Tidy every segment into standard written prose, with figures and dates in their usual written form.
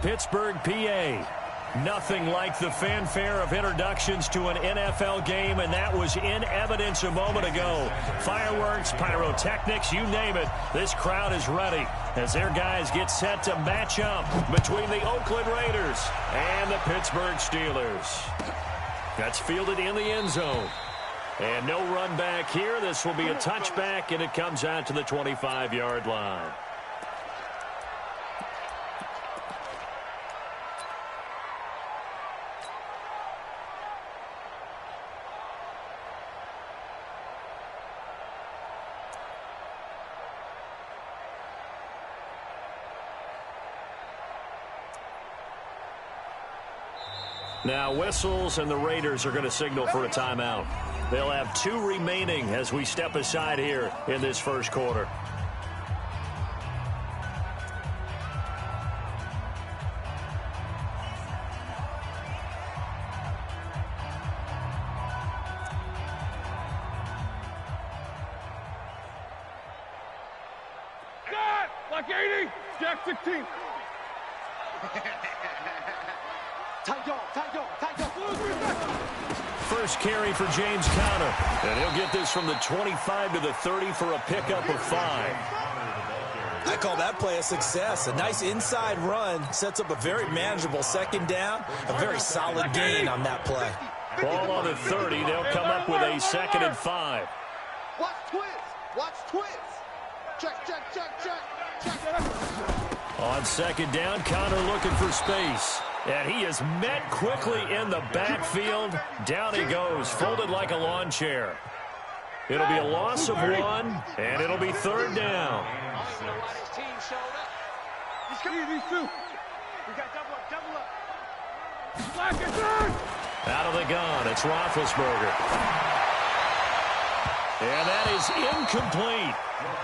Pittsburgh, PA. Nothing like the fanfare of introductions to an NFL game, and that was in evidence a moment ago. Fireworks, pyrotechnics, you name it. This crowd is ready as their guys get set to match up between the Oakland Raiders and the Pittsburgh Steelers. That's fielded in the end zone. And no run back here. This will be a touchback, and it comes out to the 25-yard line. Now whistles, and the Raiders are going to signal for a timeout. They'll have 2 remaining as we step aside here in this first quarter. God, like 80, Jack 16. First carry for James Conner, and he'll get this from the 25 to the 30 for a pickup of 5. I call that play a success. A nice inside run sets up a very manageable second down, a very solid gain on that play. Ball on the 30, they'll come up with a 2nd and 5. Watch twist, watch twist. Check, check, check, check, check. On 2nd down, Conner looking for space. And he is met quickly in the backfield. Down he goes, folded like a lawn chair. It'll be a loss of 1, and it'll be 3rd down. Out of the gun, it's Roethlisberger. And that is incomplete.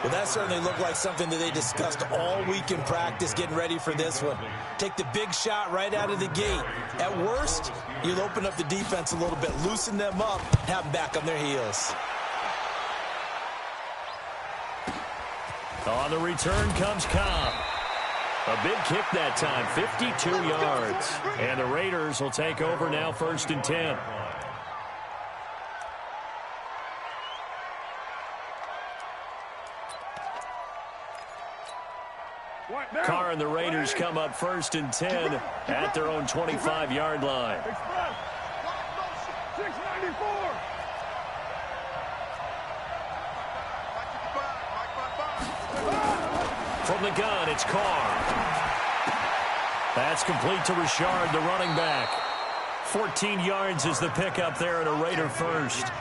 Well, that certainly looked like something that they discussed all week in practice, getting ready for this one. Take the big shot right out of the gate. At worst, you'll open up the defense a little bit, loosen them up, have them back on their heels. On the return comes Cobb. A big kick that time, 52 yards. And the Raiders will take over now, 1st and 10. Carr and the Raiders come up 1st and 10 at their own 25-yard line. From the gun, it's Carr. That's complete to Richard, the running back. 14 yards is the pickup there, and a Raider first.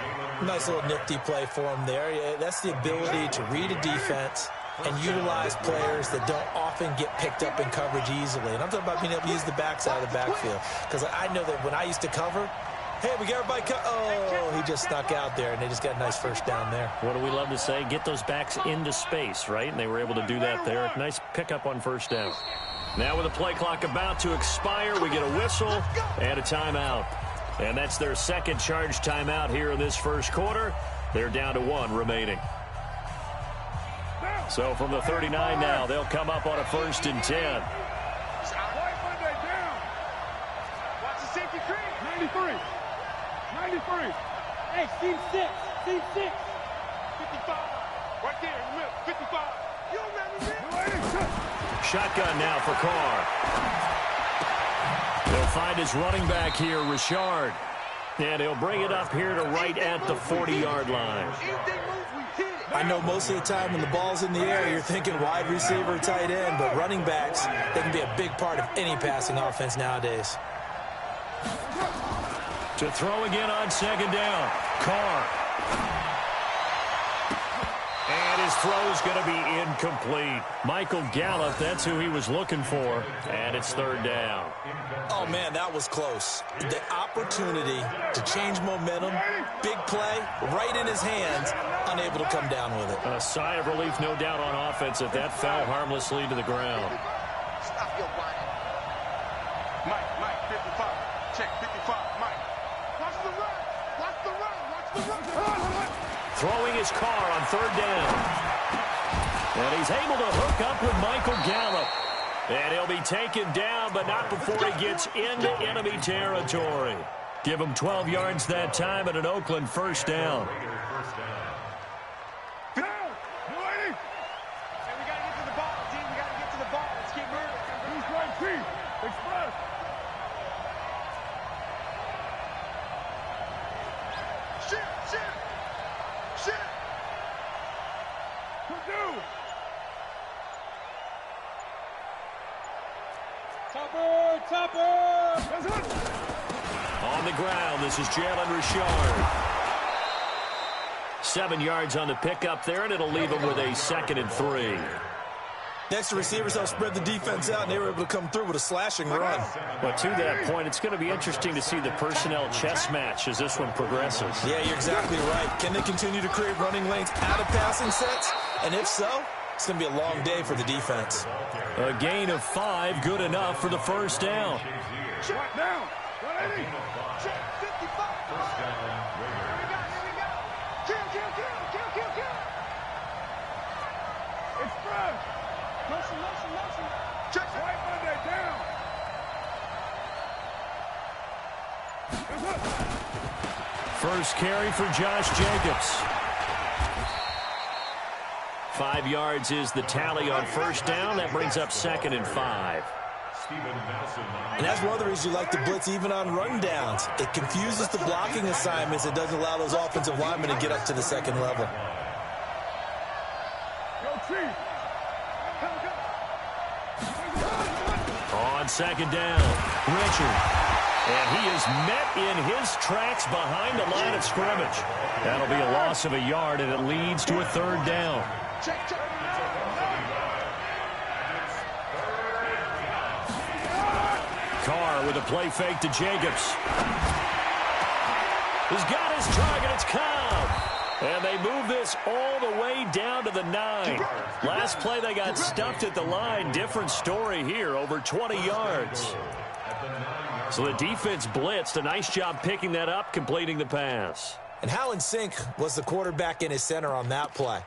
Nice little nifty play for him there. That's the ability to read a defense and utilize players that don't often get picked up in coverage easily. And I'm talking about being able to use the backside of the backfield. Because I know that when I used to cover, hey, we got everybody oh, he just snuck out there, and they just got a nice first down there. What do we love to say? Get those backs into space, right? And they were able to do that there. Nice pickup on 1st down. Now with the play clock about to expire, we get a whistle and a timeout. And that's their 2nd charge timeout here in this first quarter. They're down to 1 remaining. So from the 39 now, they'll come up on a 1st and 10. Watch the safety cream. 93. 93. Hey, team 6. Team 6. 55. Right there in the middle. 55. You don't let me in. Shotgun now for Carr. They'll find his running back here, Richard. And he'll bring it up here to right at the 40-yard line. I know most of the time when the ball's in the air, you're thinking wide receiver, tight end, but running backs, they can be a big part of any passing offense nowadays. To throw again on 2nd down, Carr. And his throw's going to be incomplete. Michael Gallup, that's who he was looking for, and it's 3rd down. Oh, man, that was close. The opportunity to change momentum, big play, right in his hands, unable to come down with it. A sigh of relief, no doubt, on offense if that fell harmlessly to the ground. Stop your whining. Mike, 55. Check, 55, Mike. Watch the run. Watch the run. Watch the run. Throwing his Carr on 3rd down. And he's able to hook up with Michael Gallup. And he'll be taken down, but not before he gets into enemy territory. Give him 12 yards that time and an Oakland first down. On the ground, this is Jalen Richard. 7 yards on the pickup there, and it'll leave him with a 2nd and 3. Next, the receivers helped spread the defense out, and they were able to come through with a slashing run. But to that point, it's going to be interesting to see the personnel chess match as this one progresses. Yeah, you're exactly right. Can they continue to create running lanes out of passing sets? And if so, it's going to be a long day for the defense. A gain of 5, good enough for the first down. Check down. 180. Check 55. Here we go. Kill. Express. Motion. Check right Monday down. First carry for Josh Jacobs. 5 yards is the tally on first down. That brings up 2nd and 5. And that's one of the reasons you like to blitz even on rundowns. It confuses the blocking assignments. It doesn't allow those offensive linemen to get up to the second level. On second down, Richard. And he is met in his tracks behind the line of scrimmage. That'll be a loss of a yard, and it leads to a 3rd down. Check. Carr with a play fake to Jacobs. He's got his target. It's Cobb. And they move this all the way down to the 9. Last play, they got stuffed at the line. Different story here, over 20 yards. So the defense blitzed. A nice job picking that up, completing the pass. And how in sync was the quarterback in his center on that play?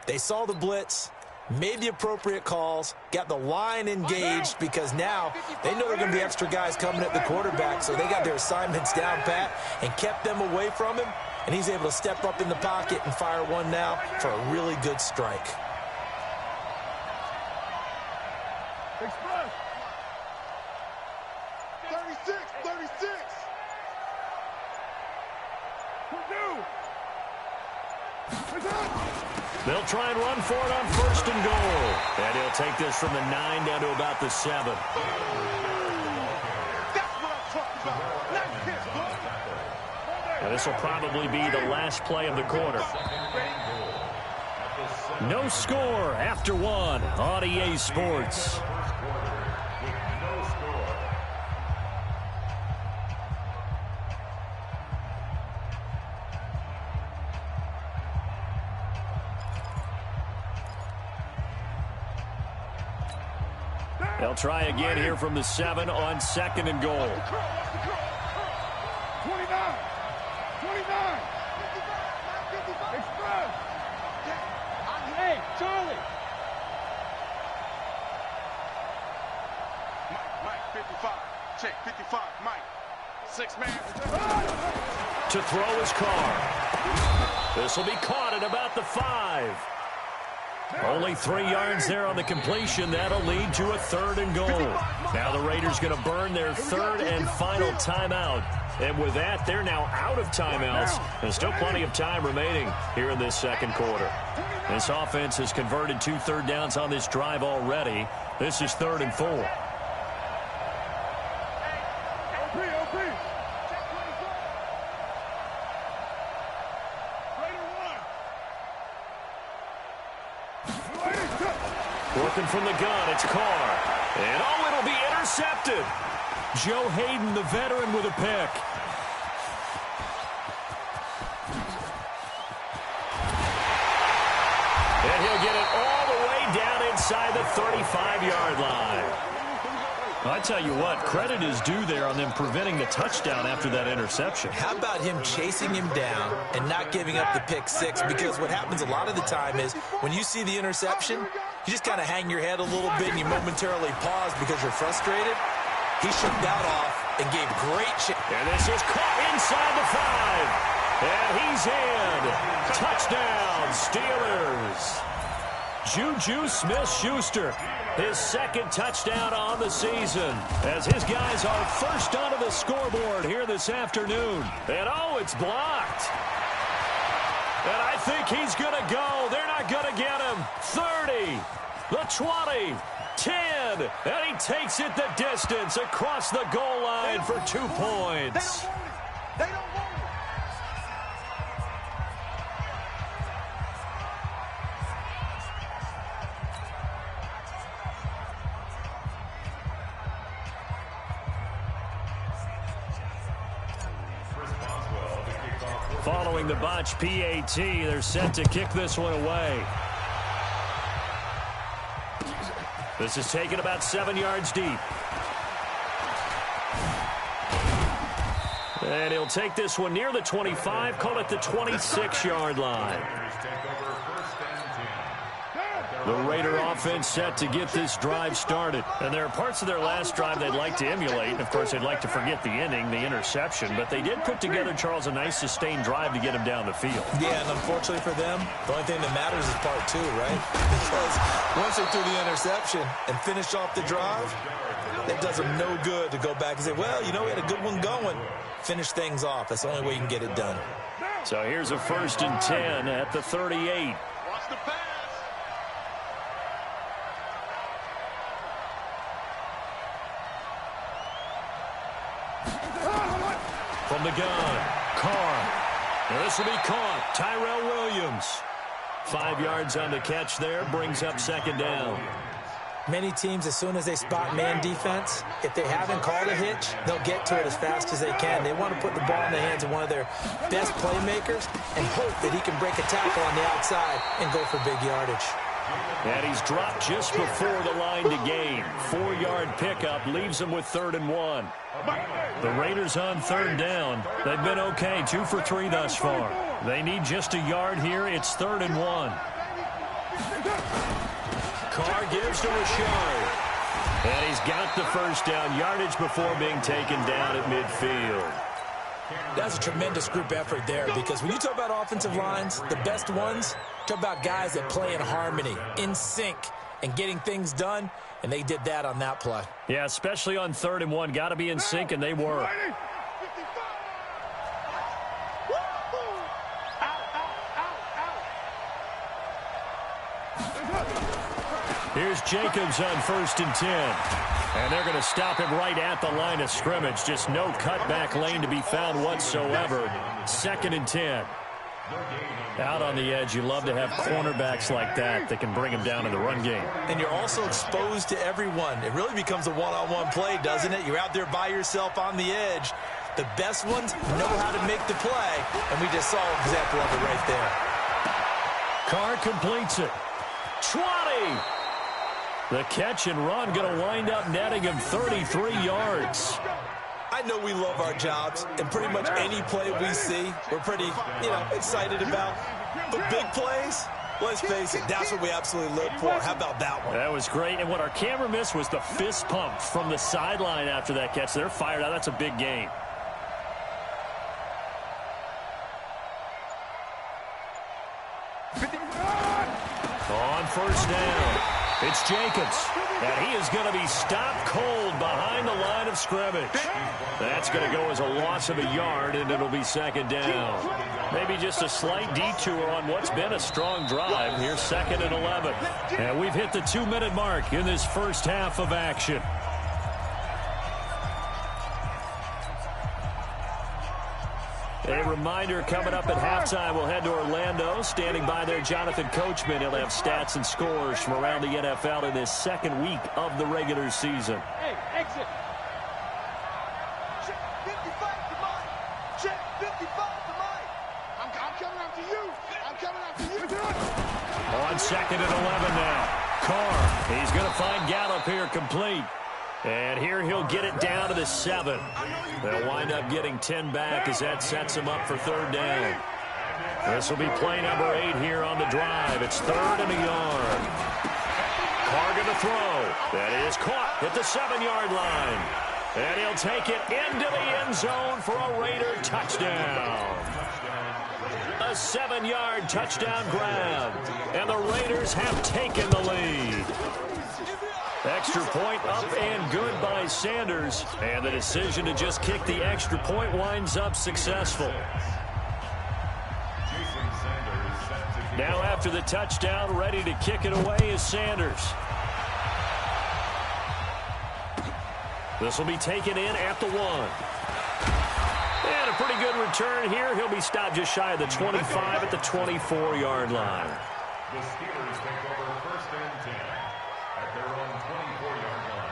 They saw the blitz, made the appropriate calls, got the line engaged, because now they know there are going to be extra guys coming at the quarterback, so they got their assignments down pat and kept them away from him, and he's able to step up in the pocket and fire one now for a really good strike. Express. 36. They'll try and run for it on 1st and goal. And he'll take this from the 9 down to about the 7. That's what I'm talking about. Nice hit, boy. And this will probably be the last play of the quarter. No score after 1 on EA Sports. They'll try again here from the 7 on 2nd and goal. 29. Express. Hey, Charlie. Mike, 55. Check, 55, Mike. 6 man. To throw his Carr. This will be caught at about the 5. Only 3 yards there on the completion. That'll lead to a 3rd and goal. Now the Raiders going to burn their 3rd and final timeout. And with that, they're now out of timeouts. There's still plenty of time remaining here in this 2nd quarter. This offense has converted 2 third downs on this drive already. This is 3rd and 4. Working from the gun, it's Carr. And oh, it'll be intercepted. Joe Hayden, the veteran, with a pick. And he'll get it all the way down inside the 35-yard line. I tell you what, credit is due there on them preventing the touchdown after that interception. How about him chasing him down and not giving up the pick 6? Because what happens a lot of the time is when you see the interception, you just kind of hang your head a little bit and you momentarily pause because you're frustrated. He shook that off and gave great chance. And this is caught inside the 5. And he's in. Touchdown, Steelers. Juju Smith-Schuster, his second touchdown on the season, as his guys are first onto the scoreboard here this afternoon. And oh, it's blocked. And I think he's going to go. They're not going to get him. 30, the 20, 10, and he takes it the distance across the goal line for 2 points. They don't want it. Following the botch PAT, they're set to kick this one away. This is taken about 7 yards deep. And he'll take this one near the 25, call it the 26-yard line. The Raider offense set to get this drive started. And there are parts of their last drive they'd like to emulate. Of course, they'd like to forget the ending, the interception. But they did put together, Charles, a nice sustained drive to get him down the field. Yeah, and unfortunately for them, the only thing that matters is part 2, right? Because once they threw the interception and finished off the drive, it does them no good to go back and say, well, you know, we had a good one going. Finish things off. That's the only way you can get it done. So here's a 1st and 10 at the 38. Watch the pass. From the gun, Carr. Now this will be caught. Tyrell Williams. 5 yards on the catch there, brings up 2nd down. Many teams, as soon as they spot man defense, if they haven't called a hitch, they'll get to it as fast as they can. They want to put the ball in the hands of one of their best playmakers and hope that he can break a tackle on the outside and go for big yardage. And he's dropped just before the line to gain. 4-yard pickup leaves him with 3rd and 1. The Raiders on 3rd down. They've been okay, 2 for 3 thus far. They need just a yard here. It's 3rd and 1. Carr gives to Rashard. And he's got the 1st down, yardage before being taken down at midfield. That's a tremendous group effort there, because when you talk about offensive lines, the best ones, talk about guys that play in harmony, in sync, and getting things done, and they did that on that play. Yeah, especially on 3rd and 1. Got to be in sync, and they were. Here's Jacobs on 1st and 10. And they're going to stop him right at the line of scrimmage. Just no cutback lane to be found whatsoever. 2nd and 10. Out on the edge, you love to have cornerbacks like that that can bring him down in the run game. And you're also exposed to everyone. It really becomes a one-on-one play, doesn't it? You're out there by yourself on the edge. The best ones know how to make the play, and we just saw an example of it right there. Carr completes it. 20! The catch and run going to wind up netting him 33 yards. I know we love our jobs, and pretty much any play we see, we're pretty, excited about. But big plays, let's face it, that's what we absolutely live for. How about that one? That was great, and what our camera missed was the fist pump from the sideline after that catch. They're fired out. That's a big game. On 1st down, it's Jacobs, and he is going to be stopped cold behind the line of scrimmage. That's going to go as a loss of a yard, and it'll be 2nd down. Maybe just a slight detour on what's been a strong drive. Here's 2nd and 11. And we've hit the 2-minute mark in this first half of action. A reminder, coming up at halftime, we'll head to Orlando. Standing by there, Jonathan Coachman. He'll have stats and scores from around the NFL in this 2nd week of the regular season. Hey, exit. Check 55 to Mike. Check 55 to Mike. I'm coming after you. I'm coming after you. On 2nd and 11 now. Carr, he's going to find Gallup here complete. And here he'll get it down to the 7. They'll wind up getting 10 back as that sets him up for 3rd down. This will be play number 8 here on the drive. It's 3rd and a yard. Target to throw. That is caught at the 7-yard line. And he'll take it into the end zone for a Raider touchdown. A 7-yard touchdown grab. And the Raiders have taken the lead. Extra point up and good by Sanders. And the decision to just kick the extra point winds up successful. Now after the touchdown, ready to kick it away is Sanders. This will be taken in at the 1. And a pretty good return here. He'll be stopped just shy of the 25 at the 24-yard line. The Steelers take over 1st and 10 at their own 24-yard line.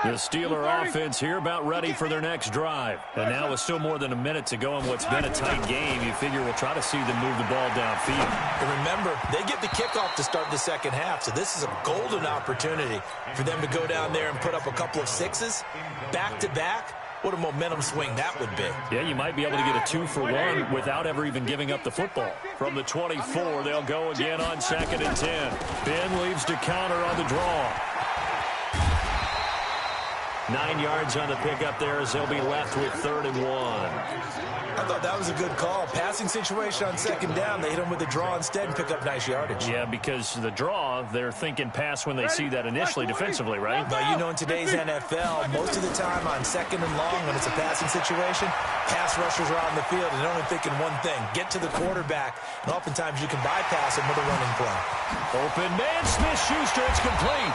The Steeler offense here about ready for their next drive. And now with still more than a minute to go in what's been a tight game, you figure we'll try to see them move the ball downfield. And remember, they get the kickoff to start the second half, so this is a golden opportunity for them to go down there and put up a couple of sixes back-to-back. What a momentum swing that would be. Yeah, you might be able to get a 2-for-1 without ever even giving up the football. From the 24, they'll go again on 2nd and 10. Ben leaves to counter on the draw. 9 yards on the pickup there as they'll be left with 3rd and 1. I thought that was a good call. Passing situation on 2nd down. They hit him with the draw instead and pick up nice yardage. Yeah, because the draw, they're thinking pass when they see that initially defensively, right? But you know, in today's NFL, most of the time on 2nd and long, when it's a passing situation, pass rushers are out in the field and they're only thinking one thing, get to the quarterback. And oftentimes you can bypass him with a running play. Open man, Smith-Schuster, it's complete.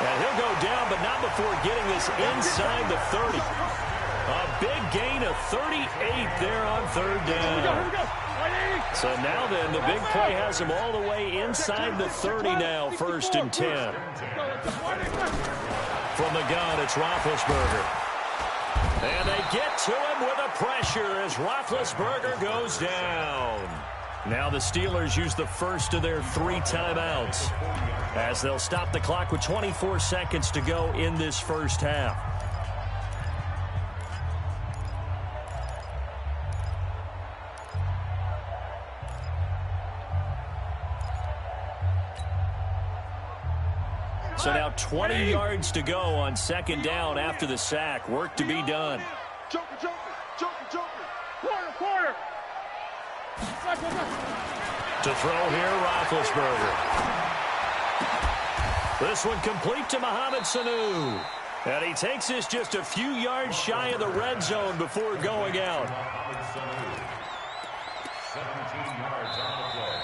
And he'll go down, but not before getting this inside the 30. A big gain of 38 there on 3rd down. So now then, the big play has him all the way inside the 30 now, 1st and 10. From the gun, it's Roethlisberger. And they get to him with a pressure as Roethlisberger goes down. Now the Steelers use the first of their 3 timeouts as they'll stop the clock with 24 seconds to go in this first half. So now 20 yards to go on 2nd down after the sack. Work to be done. Joker, Joker, Joker, Joker. Quarter. To throw here, Roethlisberger. This one complete to Mohamed Sanu. And he takes this just a few yards shy of the red zone before going out.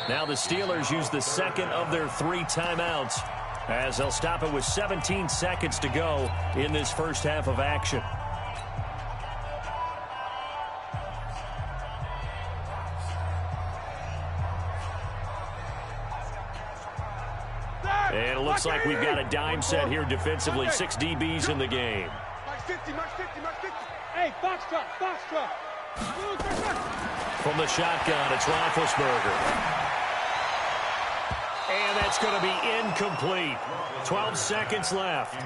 Now the Steelers use the second of their 3 timeouts as they'll stop it with 17 seconds to go in this first half of action. And it looks like we've got a dime set here defensively. 6 DBs in the game. March 50. Hey, box truck. From the shotgun, it's Roethlisberger. And that's going to be incomplete. 12 seconds left.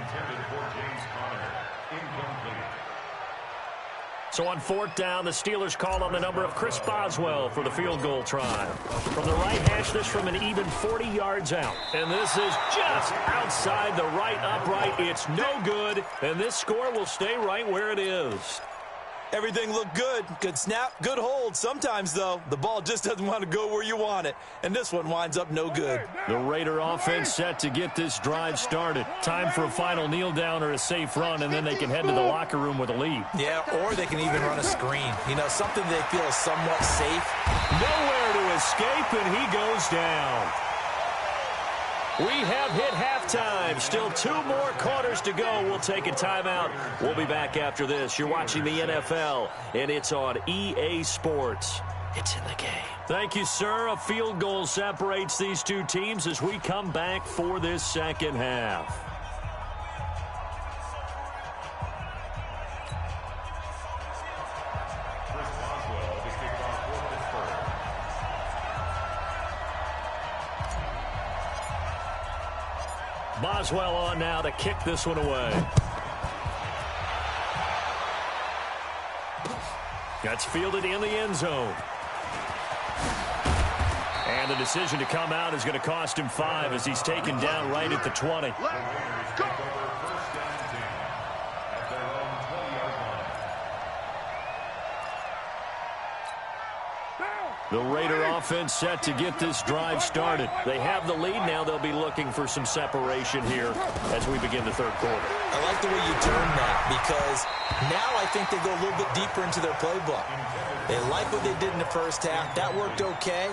So on 4th down, the Steelers call on the number of Chris Boswell for the field goal try. From the right hash, this from an even 40 yards out. And this is just outside the right upright. It's no good, and this score will stay right where it is. Everything looked good. Good snap, good hold. Sometimes, though, the ball just doesn't want to go where you want it. And this one winds up no good. The Raider offense set to get this drive started. Time for a final kneel down or a safe run, and then they can head to the locker room with a lead. Yeah, or they can even run a screen. You know, something they feel is somewhat safe. Nowhere to escape, and he goes down. We have hit halftime. Still 2 more quarters to go. We'll take a timeout. We'll be back after this. You're watching the NFL, and it's on EA Sports. It's in the game. Thank you, sir. A field goal separates these 2 teams as we come back for this second half. Boswell on now to kick this one away. That's fielded in the end zone. And the decision to come out is going to cost him 5 as he's taken down right at the 20. Go. First down 10 at their own 20-yard line. The Raider offense set to get this drive started. They have the lead now. They'll be looking for some separation here as we begin the third quarter. I like the way you turn that because now I think they go a little bit deeper into their playbook. They like what they did in the first half. That worked okay.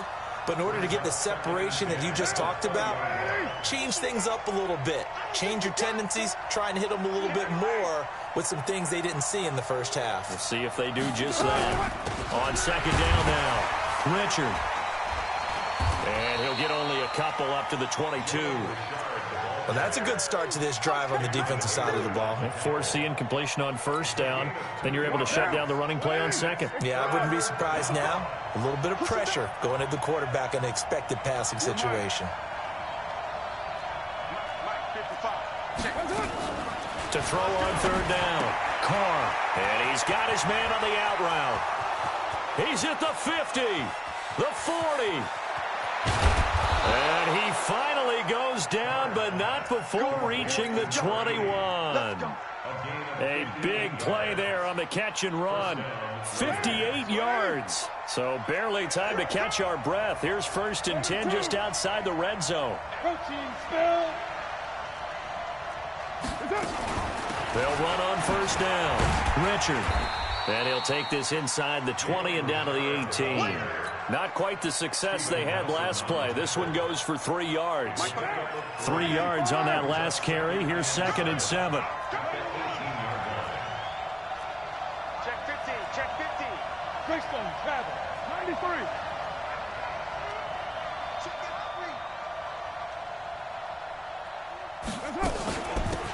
But in order to get the separation that you just talked about, change things up a little bit. Change your tendencies, try and hit them a little bit more with some things they didn't see in the first half. We'll see if they do just that. On second down now, Richard. And he'll get only a couple up to the 22. Well, that's a good start to this drive on the defensive side of the ball. Force the incompletion on first down. Then you're able to shut down the running play on second. Yeah, I wouldn't be surprised now. A little bit of pressure going at the quarterback in an expected passing situation. To throw on third down, Carr. And he's got his man on the out route. He's at the 50, the 40. And he finally goes down, but not before reaching the 21. A big play there on the catch and run. 58 yards. So barely time to catch our breath. Here's 1st and 10 just outside the red zone. They'll run on first down. Richard. And he'll take this inside the 20 and down to the 18. Not quite the success they had last play. This one goes for 3 yards. 3 yards on that last carry. Here's 2nd and 7. Check 15, check 15. Greystone, travel. 93.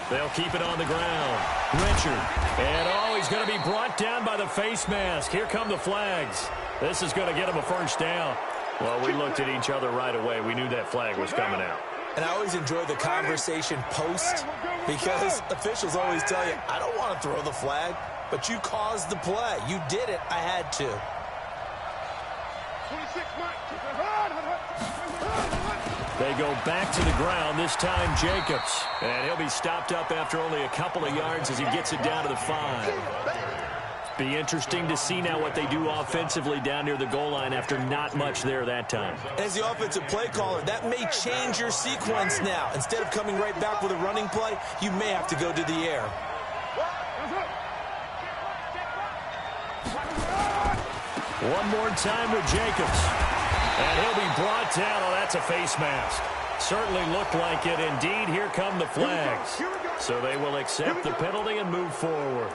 They'll keep it on the ground. Richard. And, he's going to be brought down by the face mask. Here come the flags. This is going to get him a first down. Well, we looked at each other right away. We knew that flag was coming out. And I always enjoy the conversation post because officials always tell you, I don't want to throw the flag, but you caused the play. You did it. I had to. 26, They go back to the ground, this time Jacobs. And he'll be stopped up after only a couple of yards as he gets it down to the 5. Be interesting to see now what they do offensively down near the goal line after not much there that time. As the offensive play caller, that may change your sequence now. Instead of coming right back with a running play, you may have to go to the air. One more time with Jacobs. And he'll be brought down. Oh, that's a face mask. Certainly looked like it. Indeed, here come the flags. So they will accept the penalty and move forward.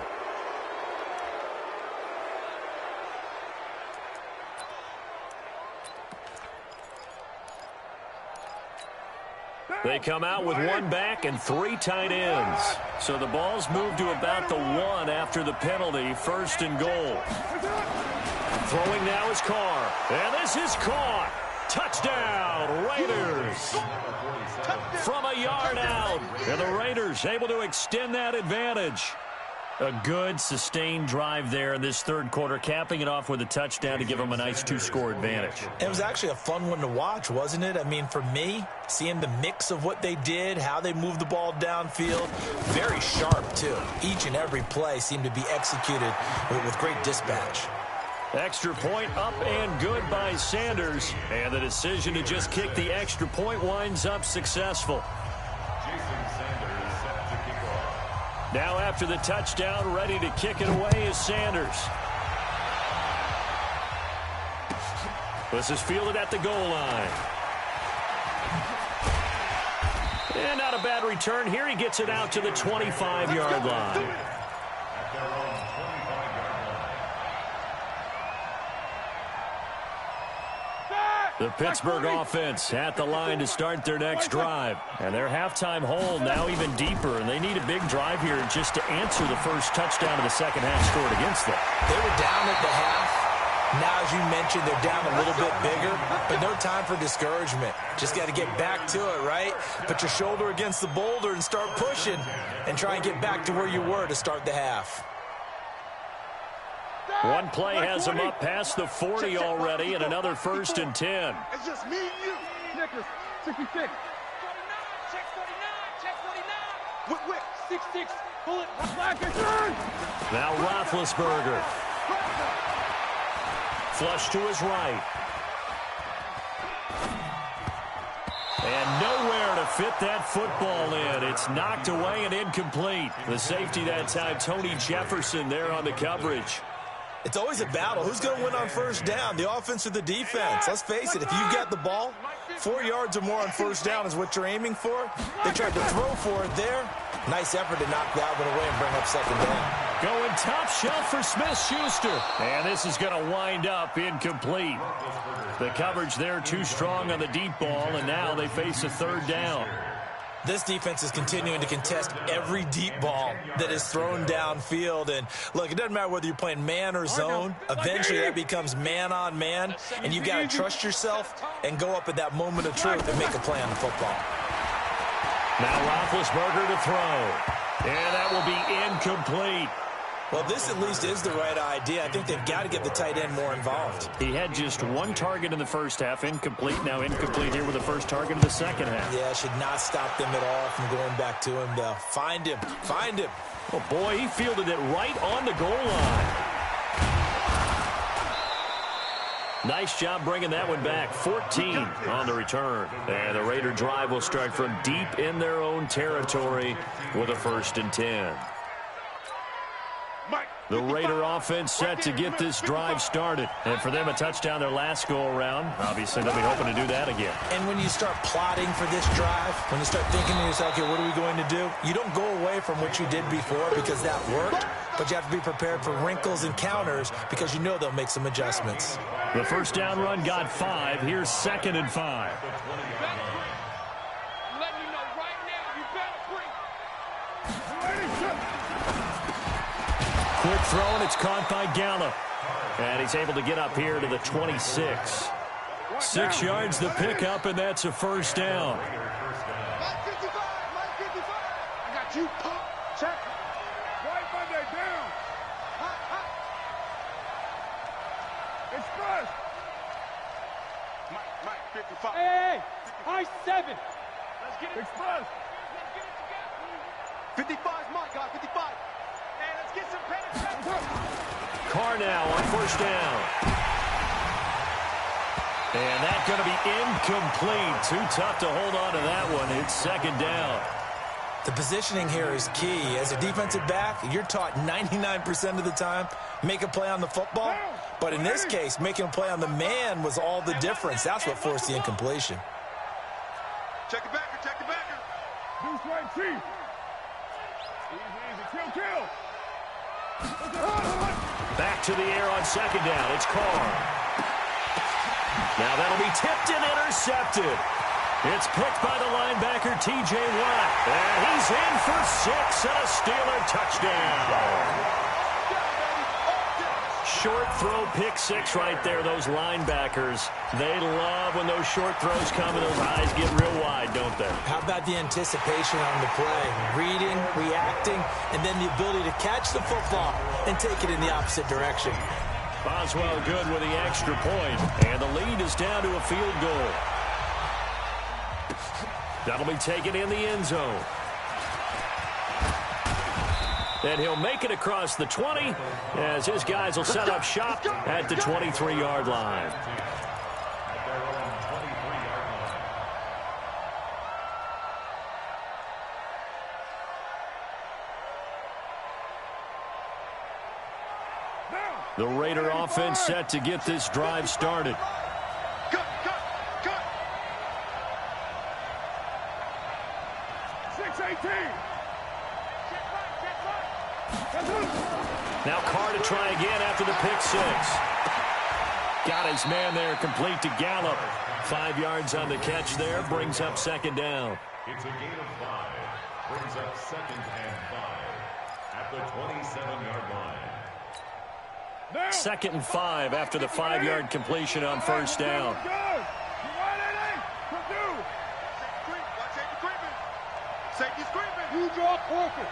They come out with 1 back and 3 tight ends. So the ball's moved to about the 1 after the penalty, 1st and goal. Throwing now is Carr. And this is caught. Touchdown, Raiders. From a yard out. And the Raiders able to extend that advantage. A good, sustained drive there in this third quarter, capping it off with a touchdown to give them a nice 2-score advantage. It was actually a fun one to watch, wasn't it? I mean, for me, seeing the mix of what they did, how they moved the ball downfield, very sharp, too. Each and every play seemed to be executed with great dispatch. Extra point up and good by Sanders. And the decision to just kick the extra point winds up successful. Now after the touchdown, ready to kick it away is Sanders. This is fielded at the goal line. And not a bad return. Here he gets it out to the 25-yard line. The Pittsburgh offense at the line to start their next drive. And their halftime hole now even deeper, and they need a big drive here just to answer the first touchdown of the second half scored against them. They were down at the half. Now, as you mentioned, they're down a little bit bigger, but no time for discouragement. Just got to get back to it, right? Put your shoulder against the boulder and start pushing and try and get back to where you were to start the half. One play has him up past the 40 already, and another 1st and 10. It's just me and you. Snickers, 66. 49, check 49, check 49. Whip, 6-6, pull it. Black and turn. Now Roethlisberger. Flush to his right. And nowhere to fit that football in. It's knocked away and incomplete. The safety that time, Tony Jefferson there on the coverage. It's always a battle. Who's going to win on 1st down, the offense or the defense? Let's face it, if you've got the ball, 4 yards or more on 1st down is what you're aiming for. They tried to throw for it there. Nice effort to knock that one away and bring up 2nd down. Going top shelf for Smith-Schuster. And this is going to wind up incomplete. The coverage there too strong on the deep ball, and now they face a 3rd down. This defense is continuing to contest every deep ball that is thrown downfield. And, look, it doesn't matter whether you're playing man or zone. Eventually, that becomes man-on-man, and you've got to trust yourself and go up at that moment of truth and make a play on the football. Now Roethlisberger to throw. And that will be incomplete. Well, this at least is the right idea. I think they've got to get the tight end more involved. He had just 1 target in the 1st half, incomplete. Now incomplete here with the 1st target of the 2nd half. Yeah, should not stop them at all from going back to him, though. Find him. Find him. Oh, boy, he fielded it right on the goal line. Nice job bringing that one back. 14 on the return. And the Raider drive will start from deep in their own territory with a 1st and 10. The Raider offense set to get this drive started. And for them, a touchdown their last go-around. Obviously, they'll be hoping to do that again. And when you start plotting for this drive, when you start thinking to yourself, okay, what are we going to do? You don't go away from what you did before because that worked, but you have to be prepared for wrinkles and counters because you know they'll make some adjustments. The 1st down run got 5. Here's 2nd and 5. Quick throw, and it's caught by Gallup. And he's able to get up here to the 26. 6 yards the pickup, and that's a 1st down. Mike 55, Mike 55. I got you, pump, check. White Monday down. Hot, hot. Express. Mike 55. Hey, high 7. Let's get it. Express. 55's Mike, got 55. Hey, let's get some penetration. Carr now on 1st down. And that's going to be incomplete. Too tough to hold on to that one. It's 2nd down. The positioning here is key. As a defensive back, you're taught 99% of the time, make a play on the football. But in this case, making a play on the man was all the difference. That's what forced the incompletion. Check the backer, check the backer. Deuce right, Chief. Easy, kill. Back to the air on 2nd down. It's Carr. Now that'll be tipped and intercepted. It's picked by the linebacker, T.J. Watt. And he's in for 6 and a Steeler touchdown. Short throw, pick 6 right there. Those linebackers, they love when those short throws come and those eyes get real wide, don't they? How about the anticipation on the play? Reading, reacting, and then the ability to catch the football and take it in the opposite direction. Boswell good with the extra point, and the lead is down to a field goal. That'll be taken in the end zone. And he'll make it across the 20 as his guys will set up shop at the 23-yard line. The Raider offense set to get this drive started. Cut. 6-18. Now Carr to try again after the pick 6. Got his man there, complete to Gallup. 5 yards on the catch there, brings up 2nd down. It's a gain of 5. Brings up 2nd and 5 at the 27-yard line. 2nd and 5 after the 5-yard completion on 1st down. Safety's creeping. You draw focus.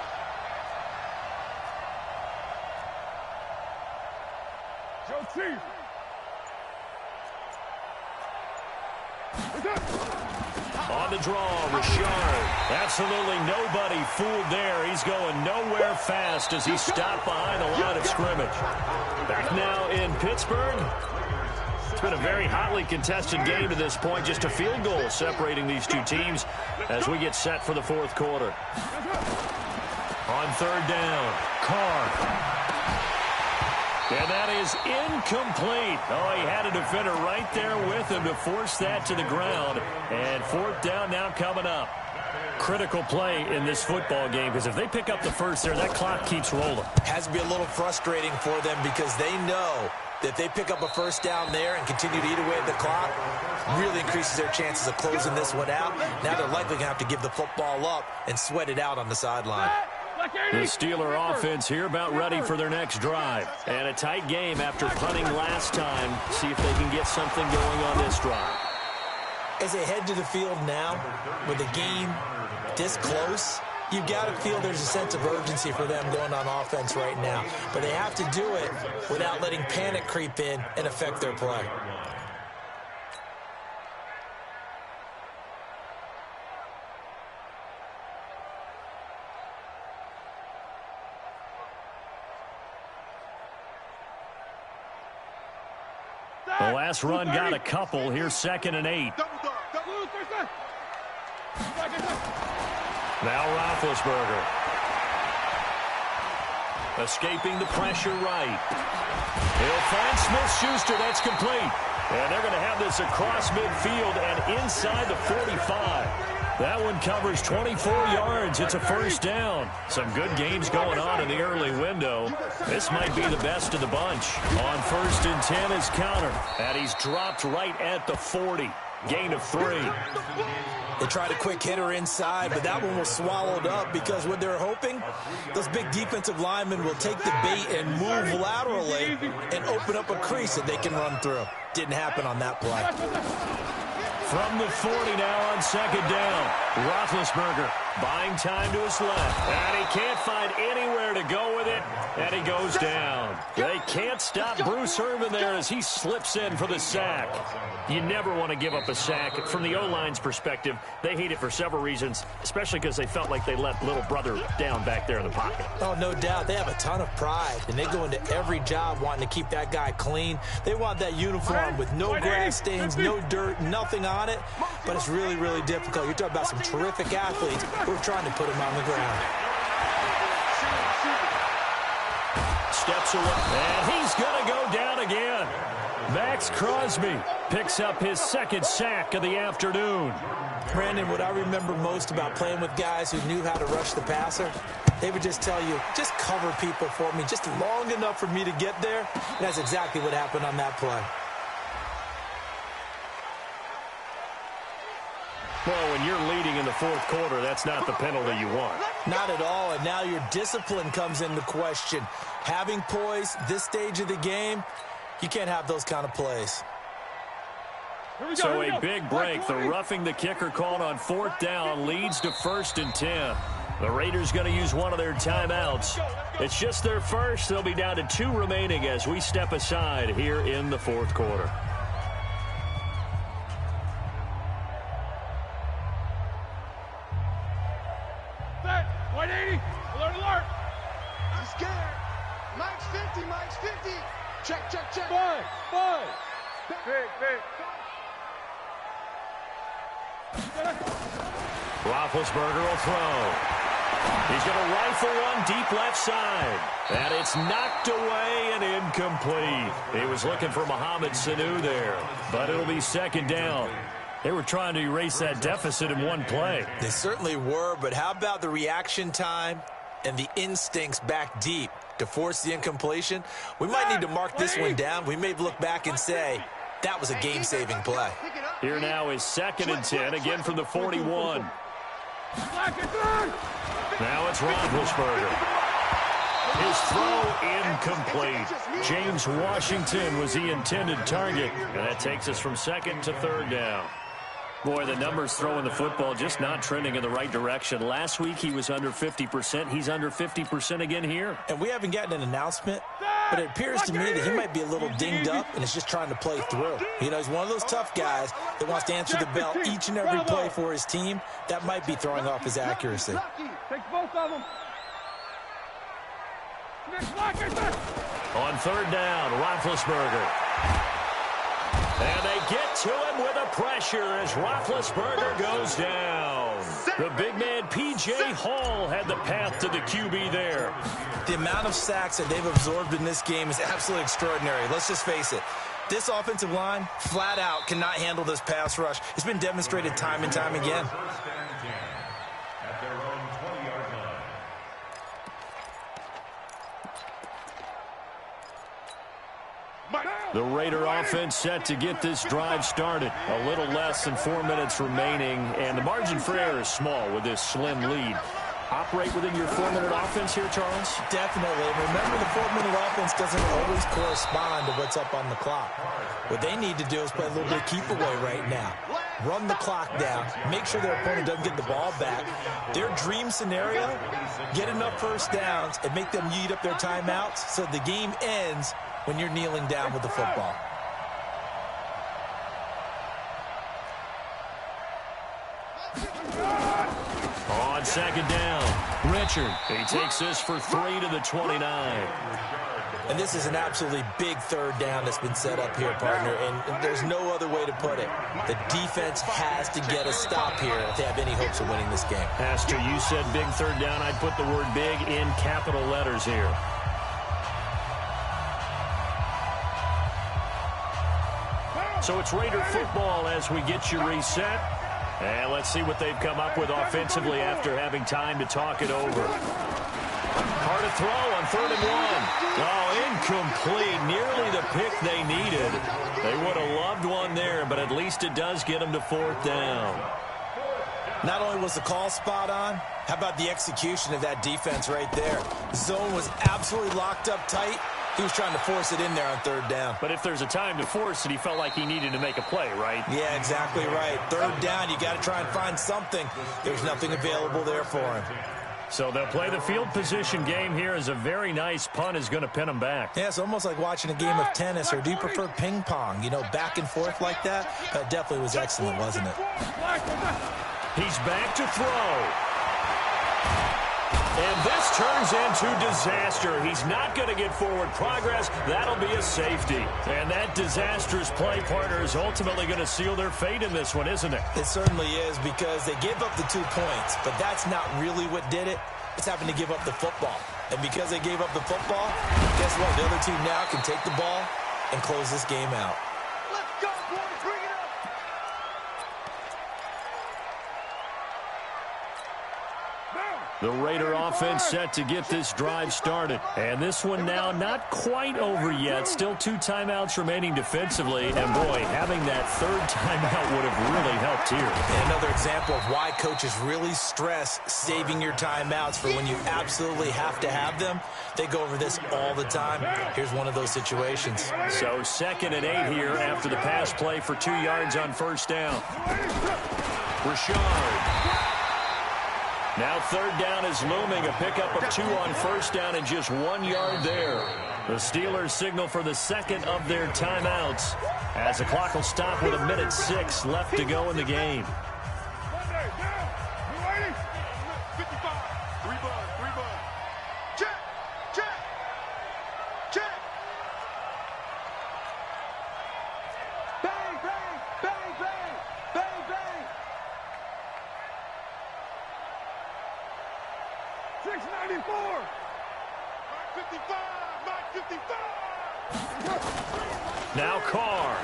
On the draw, Richard. Absolutely nobody fooled there. He's going nowhere fast as he stopped behind the line of scrimmage. Back now in Pittsburgh. It's been a very hotly contested game to this point. Just a field goal separating these two teams as we get set for the fourth quarter. On third down, Carr. And that is incomplete. Oh, he had a defender right there with him to force that to the ground. And fourth down now coming up. Critical play in this football game, because if they pick up the first there, that clock keeps rolling. Has to be a little frustrating for them because they know that if they pick up a first down there and continue to eat away at the clock, really increases their chances of closing this one out. Now they're likely going to have to give the football up and sweat it out on the sideline. The Steeler offense here about ready for their next drive. And a tight game after punting last time. See if they can get something going on this drive. As they head to the field now, with the game this close, you've got to feel there's a sense of urgency for them going on offense right now. But they have to do it without letting panic creep in and affect their play. The last run got a couple. Here's 2nd and 8. Now Roethlisberger. Escaping the pressure right. He'll find Smith-Schuster. That's complete. And they're going to have this across midfield and inside the 45. That one covers 24 yards. It's a first down. Some good games going on in the early window. This might be the best of the bunch. On 1st and 10 is counter. And he's dropped right at the 40. Gain of 3. They tried a quick hitter inside, but that one was swallowed up because what they're hoping, those big defensive linemen will take the bait and move laterally and open up a crease that they can run through. Didn't happen on that play. From the 40 now on 2nd down. Roethlisberger buying time to his left. And he can't find anywhere to go with it. And he goes down. They can't stop Bruce Irvin there as he slips in for the sack. You never want to give up a sack. From the O-line's perspective, they hate it for several reasons, especially because they felt like they let little brother down back there in the pocket. Oh, no doubt. They have a ton of pride, and they go into every job wanting to keep that guy clean. They want that uniform with no grass stains, no dirt, nothing on it, but it's really, really difficult. You're talking about some terrific athletes who are trying to put him on the ground. Steps away, and he's going to go down again. Max Crosby picks up his 2nd sack of the afternoon. Brandon, what I remember most about playing with guys who knew how to rush the passer, they would just tell you, just cover people for me, just long enough for me to get there. And that's exactly what happened on that play. Well, when you're leading in the fourth quarter, that's not the penalty you want. Not at all, and now your discipline comes into question. Having poise this stage of the game, you can't have those kind of plays. So a big break. The roughing the kicker called on 4th down leads to 1st and 10. The Raiders going to use one of their timeouts. It's just their first. They'll be down to 2 remaining as we step aside here in the fourth quarter. I'm scared. Mike's 50, Mike's 50. Check, check, check. Five. Big. Roethlisberger will throw. He's going to rifle one deep left side. And it's knocked away and incomplete. He was looking for Mohamed Sanu there, but it'll be 2nd down. They were trying to erase that deficit in one play. They certainly were, but how about the reaction time and the instincts back deep to force the incompletion? We might need to mark this one down. We may look back and say, that was a game-saving play. Here now is 2nd and 10, again from the 41. Now it's Roethlisberger. His throw incomplete. James Washington was the intended target, and that takes us from 2nd to 3rd down. Boy, the numbers throwing the football just not trending in the right direction. Last week he was under 50%. He's under 50% again here. And we haven't gotten an announcement, but it appears to me that he might be a little dinged up and is just trying to play through. You know, he's one of those tough guys that wants to answer the bell each and every play for his team. That might be throwing off his accuracy. Take both of them. On third down, Roethlisberger. And they get to him with a pressure as Roethlisberger goes down. The big man, P.J. Hall, had the path to the QB there. The amount of sacks that they've absorbed in this game is absolutely extraordinary. Let's just face it. This offensive line, flat out, cannot handle this pass rush. It's been demonstrated time and time again. First and 10 at their own 20-yard line. The Raider offense set to get this drive started. A little less than 4 minutes remaining, and the margin for error is small with this slim lead. Operate within your 4-minute offense here, Charles? Definitely. Remember, the 4-minute offense doesn't always correspond to what's up on the clock. What they need to do is play a little bit of keep away right now. Run the clock down. Make sure their opponent doesn't get the ball back. Their dream scenario, get enough first downs and make them eat up their timeouts so the game ends when you're kneeling down with the football. On second down, Richard. He takes this for 3 to the 29. And this is an absolutely big third down that's been set up here, partner, and there's no other way to put it. The defense has to get a stop here if they have any hopes of winning this game. Pastor, you said big third down. I'd put the word big in capital letters here. So it's Raider football as we get you reset. And let's see what they've come up with offensively after having time to talk it over. Hard to throw on 3rd and 1. Oh, incomplete. Nearly the pick they needed. They would have loved one there, but at least it does get them to 4th down. Not only was the call spot on, how about the execution of that defense right there? Zone was absolutely locked up tight. He was trying to force it in there on 3rd down. But if there's a time to force it, he felt like he needed to make a play, right? Yeah, exactly right. 3rd down, you got to try and find something. There's nothing available there for him. So they'll play the field position game here as a very nice punt is going to pin them back. Yeah, it's almost like watching a game of tennis, or do you prefer ping pong? You know, back and forth like that? That definitely was excellent, wasn't it? He's back to throw. And this turns into disaster. He's not going to get forward progress. That'll be a safety. And that disastrous play, partner, is ultimately going to seal their fate in this one, isn't it? It certainly is, because they gave up the 2 points, but that's not really what did it. It's having to give up the football. And because they gave up the football, guess what? The other team now can take the ball and close this game out. Let's go, boys. Bring it up. The Raider offense set to get this drive started. And this one now not quite over yet. Still 2 timeouts remaining defensively. And, boy, having that 3rd timeout would have really helped here. And another example of why coaches really stress saving your timeouts for when you absolutely have to have them. They go over this all the time. Here's one of those situations. So 2nd and 8 here after the pass play for 2 yards on 1st down. Richard. Now 3rd down is looming. A pickup of 2 on 1st down and just 1 yard there. The Steelers signal for the 2nd of their timeouts as the clock will stop with 1:06 left to go in the game. Check. Check. Check. Bang, bang, bang, bang, bang, bang. 694. Mark 55. Mark 55. Now Carr.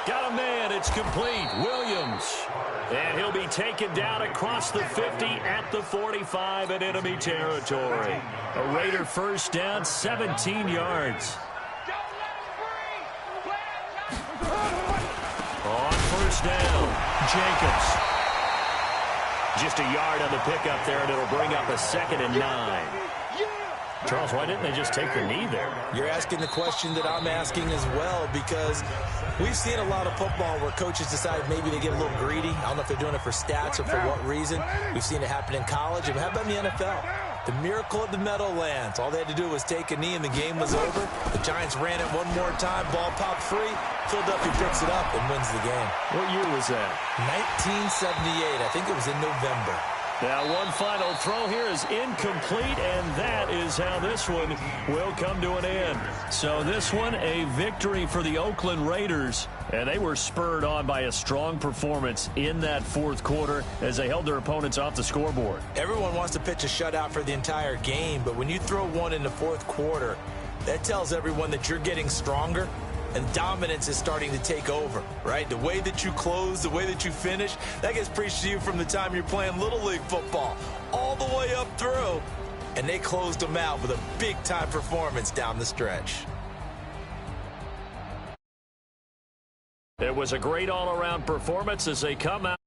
Got a man. It's complete. Williams. And he'll be taken down across the 50 at the 45 in enemy territory. A Raider 1st down, 17 yards. On 1st down, Jacobs. Just a yard on the pickup there, and it'll bring up a 2nd and 9. Charles, why didn't they just take the knee there? You're asking the question that I'm asking as well, because we've seen a lot of football where coaches decide maybe they get a little greedy. I don't know if they're doing it for stats or for what reason. We've seen it happen in college. And how about in the NFL? The miracle of the Meadowlands. All they had to do was take a knee and the game was over. The Giants ran it one more time. Ball popped free. Philadelphia picks it up and wins the game. What year was that? 1978. I think it was in November. Now, one final throw here is incomplete, and that is how this one will come to an end. So this one, a victory for the Oakland Raiders, and they were spurred on by a strong performance in that fourth quarter as they held their opponents off the scoreboard. Everyone wants to pitch a shutout for the entire game, but when you throw one in the fourth quarter, that tells everyone that you're getting stronger. And dominance is starting to take over, right? The way that you close, the way that you finish, that gets preached to you from the time you're playing Little League football all the way up through. And they closed them out with a big-time performance down the stretch. It was a great all-around performance as they come out.